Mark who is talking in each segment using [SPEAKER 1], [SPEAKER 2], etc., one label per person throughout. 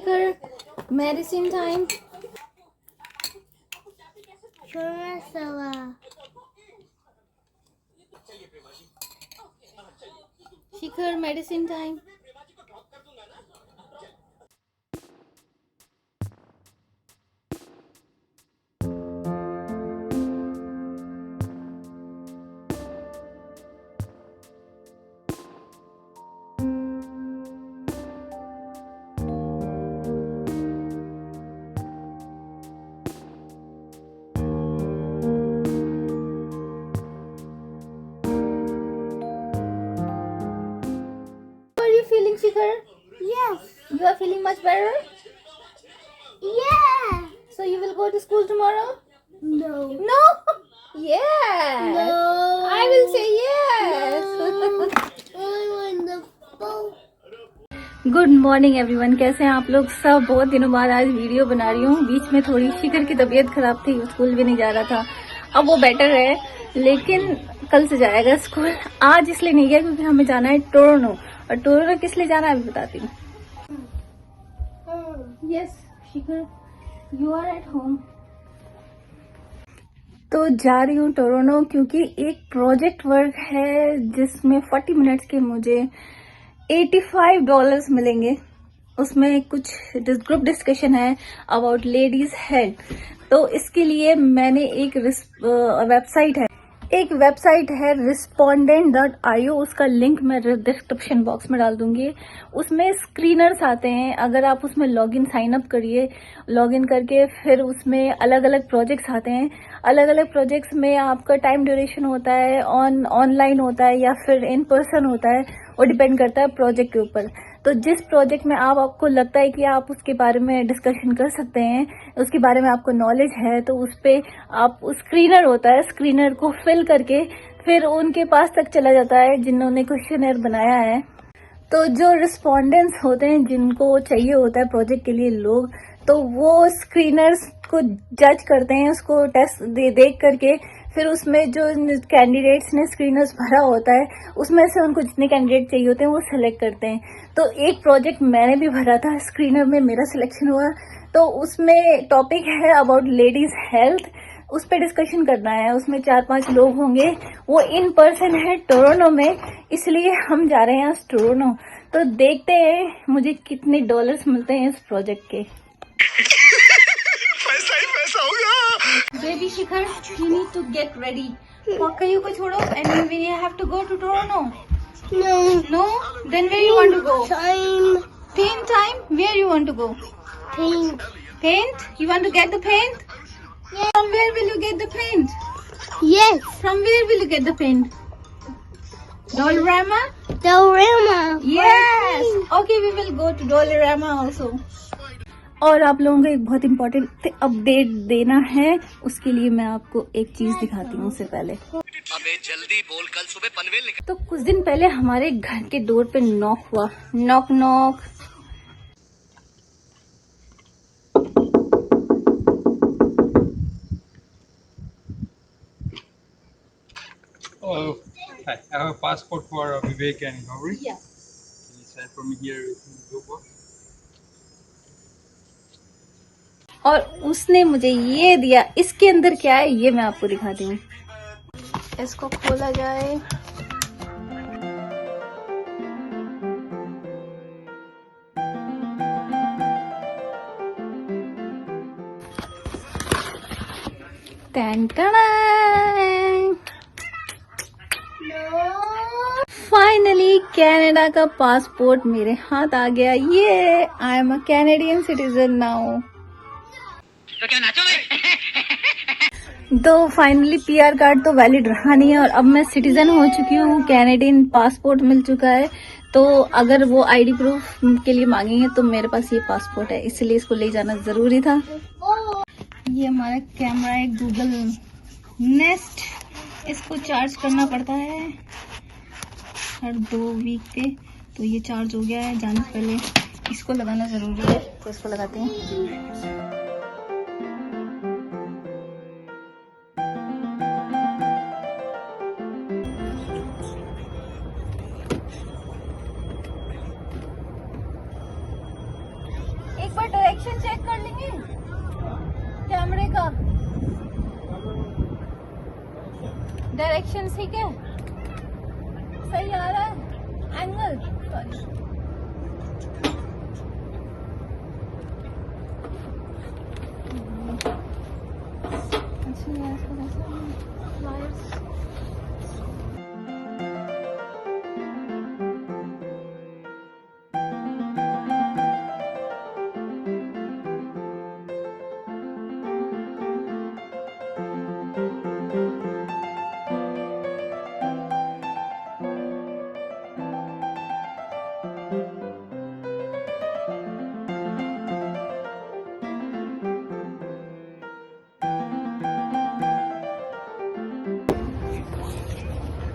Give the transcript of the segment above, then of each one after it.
[SPEAKER 1] Shikhar, medicine time. Shikhar, medicine time. How are you feeling, Shikhar?
[SPEAKER 2] Yes.
[SPEAKER 1] You are feeling much better?
[SPEAKER 2] Yeah.
[SPEAKER 1] So you will go to school tomorrow?
[SPEAKER 2] No.
[SPEAKER 1] No? Yes.
[SPEAKER 2] No.
[SPEAKER 1] I will say yes. Good morning everyone, कैसे हैं आप लोग सब। बहुत दिनों बाद आज video बना रही हूँ। बीच में थोड़ी शिखर की तबीयत खराब थी, स्कूल भी नहीं जा रहा था। अब वो बेटर है, लेकिन कल से जाएगा स्कूल। आज इसलिए नहीं गया क्योंकि हमें जाना है टोरंटो। और टोरंटो किस लिए जाना है अभी बताती हूँ। Yes Shikhar, you are at home. तो जा रही हूँ टोरंटो क्योंकि एक प्रोजेक्ट वर्क है जिसमें 40 मिनट्स के मुझे $85 मिलेंगे। उसमें कुछ ग्रुप डिस्कशन है अबाउट लेडीज हेल्थ। तो इसके लिए मैंने एक वेबसाइट है respondent.io। उसका लिंक मैं डिस्क्रिप्शन बॉक्स में डाल दूंगी। उसमें स्क्रीनर्स आते हैं, अगर आप उसमें लॉगिन साइन अप करिए, लॉगिन करके फिर उसमें अलग अलग प्रोजेक्ट्स आते हैं। अलग अलग प्रोजेक्ट्स में आपका टाइम ड्यूरेशन होता है, ऑनलाइन होता है या फिर इन पर्सन होता है, वो डिपेंड करता है प्रोजेक्ट के ऊपर। तो जिस प्रोजेक्ट में आपको लगता है कि आप उसके बारे में डिस्कशन कर सकते हैं, उसके बारे में आपको नॉलेज है, तो उस पे आप स्क्रीनर होता है, स्क्रीनर को फिल करके फिर उनके पास तक चला जाता है जिन्होंने क्वेश्चनर बनाया है। तो जो रिस्पोंडेंट्स होते हैं, जिनको चाहिए होता है प्रोजेक्ट के लिए लोग, तो वो स्क्रीनर्स को जज करते हैं, उसको टेस्ट देख करके फिर उसमें जो कैंडिडेट्स ने स्क्रीनर्स भरा होता है उसमें से उनको जितने कैंडिडेट चाहिए होते हैं वो सिलेक्ट करते हैं। तो एक प्रोजेक्ट मैंने भी भरा था, स्क्रीनर में मेरा सिलेक्शन हुआ। तो उसमें टॉपिक है अबाउट लेडीज हेल्थ, उस पर डिस्कशन करना है। उसमें 4-5 लोग होंगे, वो इन पर्सन है टोरंटो में, इसलिए हम जा रहे हैं आज टोरंटो। तो देखते हैं मुझे कितने डॉलर्स मिलते हैं इस प्रोजेक्ट के।
[SPEAKER 3] पैसा ही पैसा होगा।
[SPEAKER 1] Baby Shikhar, you need to get ready. Pakkayu ko chodo and we have to go to Toronto.
[SPEAKER 2] No.
[SPEAKER 1] No? Then where you want to go?
[SPEAKER 2] Time.
[SPEAKER 1] Paint time? Where you want to go?
[SPEAKER 2] Pink.
[SPEAKER 1] Paint? You want to get the paint?
[SPEAKER 2] Yes.
[SPEAKER 1] From where will you get the paint?
[SPEAKER 2] Yes.
[SPEAKER 1] From where will you get the paint? Dollarama?
[SPEAKER 2] Dorama.
[SPEAKER 1] Yes. Okay, we will go to Dollarama also. और आप लोगों को एक बहुत important update देना है, उसके लिए मैं आपको एक चीज दिखाती हूँ। उससे पहले
[SPEAKER 3] अबे जल्दी बोल, कल सुबह पनवेल निकल।
[SPEAKER 1] तो कुछ दिन पहले हमारे घर के डोर पे नॉक हुआ, knock knock.
[SPEAKER 4] Oh, hi. I have a passport for Vivek and Gauri.
[SPEAKER 1] Yes.
[SPEAKER 4] Can you send from here to Goa?
[SPEAKER 1] और उसने मुझे ये दिया, इसके अंदर क्या है ये मैं आपको दिखाती हूँ। इसको खोला जाए, फाइनली कनाडा का पासपोर्ट मेरे हाथ आ गया। ये I am a Canadian citizen now.
[SPEAKER 3] तो क्या नाचोगे?
[SPEAKER 1] तो फाइनली पीआर कार्ड तो वैलिड रहा नहीं है और अब मैं सिटीजन हो चुकी हूँ, कैनेडियन पासपोर्ट मिल चुका है। तो अगर वो आईडी प्रूफ के लिए मांगेंगे तो मेरे पास ये पासपोर्ट है, इसलिए इसको ले जाना जरूरी था। ये हमारा कैमरा है गूगल नेस्ट, इसको चार्ज करना पड़ता है हर 2 वीक पे। तो ये चार्ज हो गया है, जाने से पहले इसको लगाना जरूरी है, तो इसको लगाते हैं। एक बार डायरेक्शन चेक कर लेंगे कैमरे का, डायरेक्शन ठीक है, सही आ रहा है एंगल, सॉरी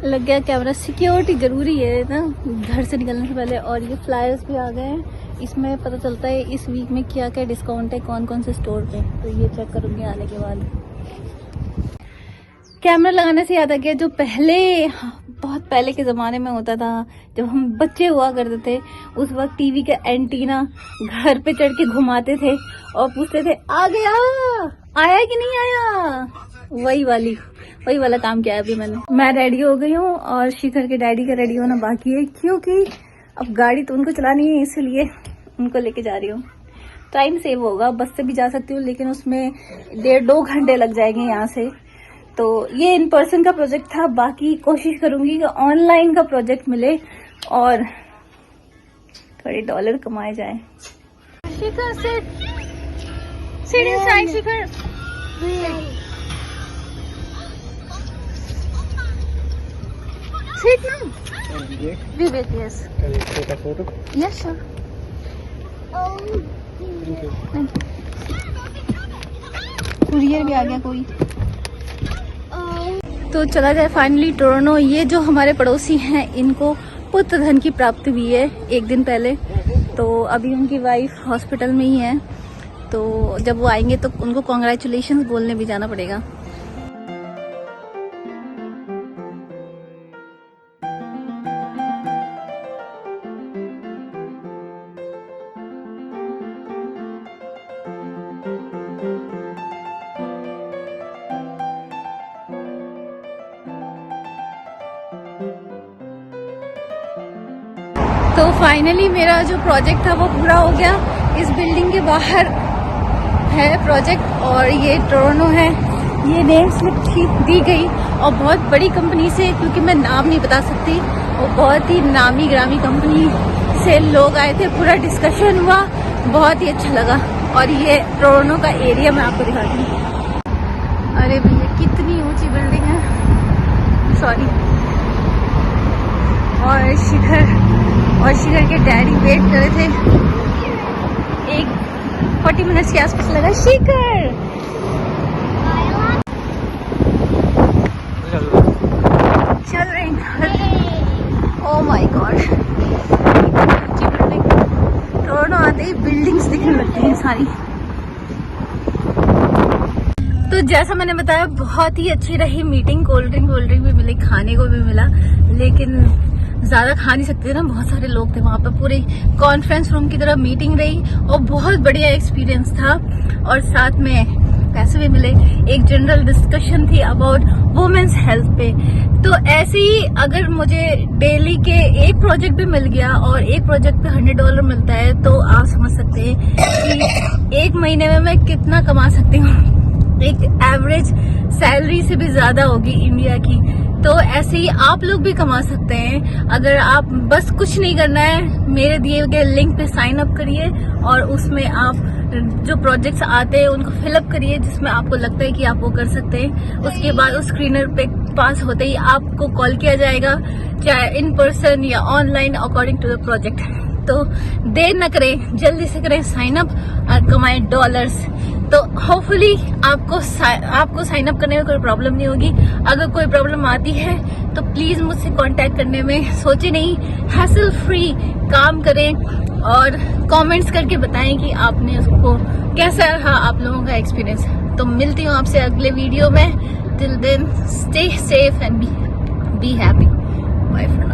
[SPEAKER 1] लग गया कैमरा। सिक्योरिटी जरूरी है ना घर से निकलने से पहले। और ये फ्लायर्स भी आ गए हैं, इसमें पता चलता है इस वीक में क्या क्या डिस्काउंट है कौन कौन से स्टोर पे, तो ये चेक करूंगी आने के बाद। कैमरा लगाने से याद आ गया, जो पहले बहुत पहले के ज़माने में होता था, जब हम बच्चे हुआ करते थे, उस वक्त टीवी का एंटीना घर पे चढ़ के घुमाते थे और पूछते थे आ गया, आया कि नहीं आया। वही वाला काम किया है अभी मैंने। मैं रेडी हो गई हूँ और शिखर के डैडी का रेडी होना बाकी है, क्योंकि अब गाड़ी तो उनको चलानी है, इसलिए उनको लेके जा रही हूँ। टाइम सेव होगा, बस से भी जा सकती हूँ, लेकिन उसमें 1.5-2 घंटे लग जाएंगे यहाँ से। तो ये इन पर्सन का प्रोजेक्ट था, बाकी कोशिश करूंगी कि ऑनलाइन का प्रोजेक्ट मिले और थोड़े डॉलर कमाए जाए। शिखर seat inside, Shikhar sit now. Vivek, yes.
[SPEAKER 4] Can you take a photo?
[SPEAKER 1] Yes, sure. Courier भी आ गया कोई। तो चला जाए फाइनली टोरंटो। ये जो हमारे पड़ोसी हैं, इनको पुत्र धन की प्राप्ति हुई है एक दिन पहले, तो अभी उनकी वाइफ हॉस्पिटल में ही है, तो जब वो आएंगे तो उनको कॉन्ग्रेचुलेशंस बोलने भी जाना पड़ेगा। तो फाइनली मेरा जो प्रोजेक्ट था वो पूरा हो गया। इस बिल्डिंग के बाहर है प्रोजेक्ट और ये टोरंटो है। ये नेम स्लिप दी गई और बहुत बड़ी कंपनी से, क्योंकि मैं नाम नहीं बता सकती, और बहुत ही नामी ग्रामी कंपनी से लोग आए थे, पूरा डिस्कशन हुआ, बहुत ही अच्छा लगा। और ये टोरंटो का एरिया मैं आपको दिखाती हूँ। अरे भैया कितनी ऊंची बिल्डिंग है, सॉरी। और शिखर के डैडी वेट कर रहे थे, 40 मिनट्स के आसपास लगा। शिखर चल रहे हैं। ओह माय गॉड, ऊंची बिल्डिंग। टोरंटो आते ही बिल्डिंग्स दिखने लगती हैं सारी। तो जैसा मैंने बताया, बहुत ही अच्छी रही मीटिंग। कोल्ड ड्रिंक भी मिली, खाने को भी मिला, लेकिन ज्यादा खा नहीं सकते थे ना, बहुत सारे लोग थे वहां पर। पूरे कॉन्फ्रेंस रूम की तरह मीटिंग रही और बहुत बढ़िया एक्सपीरियंस था। और साथ में पैसे भी मिले। एक जनरल डिस्कशन थी अबाउट वुमेन्स हेल्थ पे। तो ऐसे ही अगर मुझे डेली के एक प्रोजेक्ट भी मिल गया और एक प्रोजेक्ट पे $100 मिलता है, तो आप समझ सकते हैं कि एक महीने में मैं कितना कमा सकती हूँ। एक एवरेज सैलरी से भी ज्यादा होगी इंडिया की। तो ऐसे ही आप लोग भी कमा सकते हैं। अगर आप बस कुछ नहीं करना है, मेरे दिए गए लिंक पे साइन अप करिए और उसमें आप जो प्रोजेक्ट्स आते हैं उनको फिलअप करिए, जिसमें आपको लगता है कि आप वो कर सकते हैं। उसके बाद उस स्क्रीनर पे पास होते ही आपको कॉल किया जाएगा, चाहे इन पर्सन या online, according to the project. तो देर न करें, जल्दी से करें साइन अप और कमाएं डॉलर्स। तो होपफुली आपको साइन अप करने में कोई प्रॉब्लम नहीं होगी। अगर कोई प्रॉब्लम आती है तो प्लीज मुझसे कांटेक्ट करने में सोचे नहीं, हैसल फ्री काम करें और कमेंट्स करके बताएं कि आपने उसको कैसा रहा आप लोगों का एक्सपीरियंस। तो मिलती हूँ आपसे अगले वीडियो में। Till then stay safe and be happy. Bye for now.